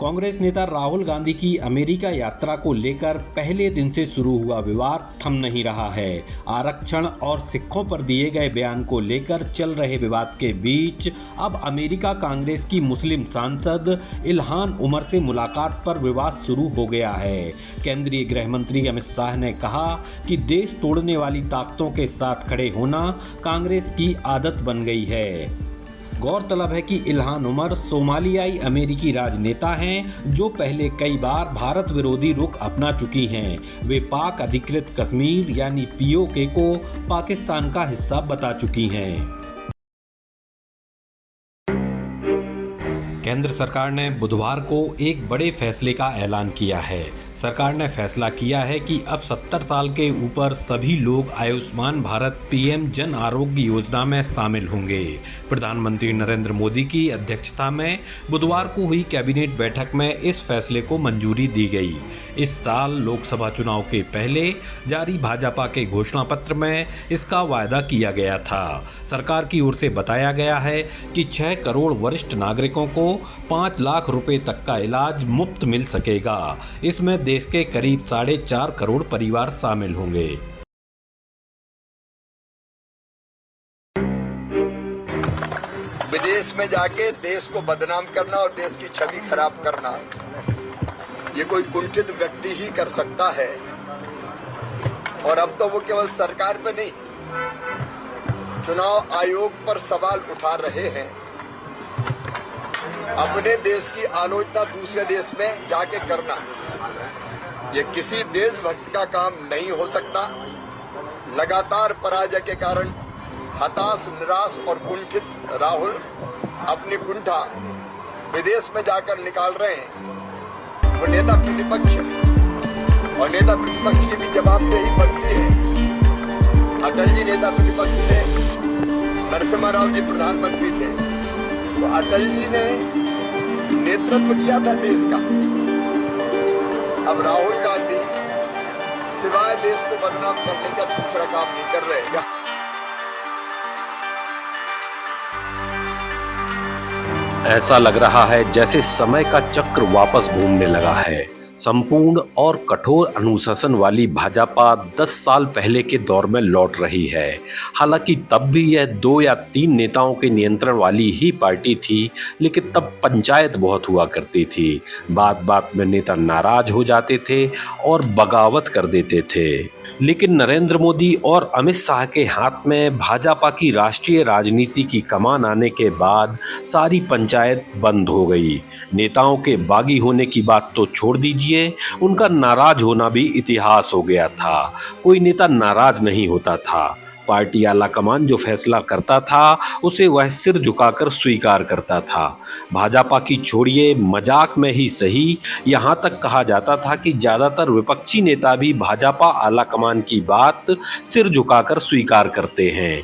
कांग्रेस नेता राहुल गांधी की अमेरिका यात्रा को लेकर पहले दिन से शुरू हुआ विवाद थम नहीं रहा है। आरक्षण और सिखों पर दिए गए बयान को लेकर चल रहे विवाद के बीच अब अमेरिका कांग्रेस की मुस्लिम सांसद इल्हान उमर से मुलाकात पर विवाद शुरू हो गया है। केंद्रीय गृह मंत्री अमित शाह ने कहा कि देश तोड़ने वाली ताकतों के साथ खड़े होना कांग्रेस की आदत बन गई है। गौरतलब है कि इल्हान उमर सोमालियाई अमेरिकी राजनेता हैं जो पहले कई बार भारत विरोधी रुख अपना चुकी हैं। वे पाक अधिकृत कश्मीर यानी पीओके को पाकिस्तान का हिस्सा बता चुकी हैं। केंद्र सरकार ने बुधवार को एक बड़े फैसले का ऐलान किया है। सरकार ने फैसला किया है कि अब 70 साल के ऊपर सभी लोग आयुष्मान भारत पीएम जन आरोग्य योजना में शामिल होंगे। प्रधानमंत्री नरेंद्र मोदी की अध्यक्षता में बुधवार को हुई कैबिनेट बैठक में इस फैसले को मंजूरी दी गई। इस साल लोकसभा चुनाव के पहले जारी भाजपा के घोषणा पत्र में इसका वायदा किया गया था। सरकार की ओर से बताया गया है कि 6 करोड़ वरिष्ठ नागरिकों को 5 लाख रुपए तक का इलाज मुफ्त मिल सकेगा। इसमें देश के करीब 4.5 करोड़ परिवार शामिल होंगे। विदेश में जाके देश को बदनाम करना और देश की छवि खराब करना, ये कोई कुंठित व्यक्ति ही कर सकता है। और अब तो वो केवल सरकार पे नहीं, चुनाव आयोग पर सवाल उठा रहे हैं। अपने देश की आलोचना दूसरे देश में जाके करना, ये किसी देशभक्त का काम नहीं हो सकता। लगातार पराजय के कारण हताश, निराश और कुंठित राहुल अपनी कुंठा विदेश में जाकर निकाल रहे हैं। वो नेता प्रतिपक्ष है और नेता प्रतिपक्ष की भी जवाबदेही बनती है। अटल जी नेता प्रतिपक्ष थे, नरसिम्हा राव जी प्रधानमंत्री थे, तो अटल जी ने नेतृत्व किया था देश का। अब राहुल गांधी सिवाय देश को बदनाम करने का दूसरा काम नहीं कर रहे। ऐसा लग रहा है जैसे समय का चक्र वापस घूमने लगा है। संपूर्ण और कठोर अनुशासन वाली भाजपा 10 साल पहले के दौर में लौट रही है। हालांकि तब भी यह 2 या 3 नेताओं के नियंत्रण वाली ही पार्टी थी, लेकिन तब पंचायत बहुत हुआ करती थी। बात बात में नेता नाराज हो जाते थे और बगावत कर देते थे। लेकिन नरेंद्र मोदी और अमित शाह के हाथ में भाजपा की राष्ट्रीय राजनीति की कमान आने के बाद सारी पंचायत बंद हो गई। नेताओं के बागी होने की बात तो छोड़ दीजिए, उनका नाराज होना भी इतिहास हो गया था। कोई नेता नाराज नहीं होता था। पार्टी आला कमान जो फैसला करता था उसे वह सिर झुकाकर स्वीकार करता था। भाजपा की छोड़िए, मजाक में ही सही, यहां तक कहा जाता था कि ज्यादातर विपक्षी नेता भी भाजपा आला कमान की बात सिर झुकाकर स्वीकार करते हैं।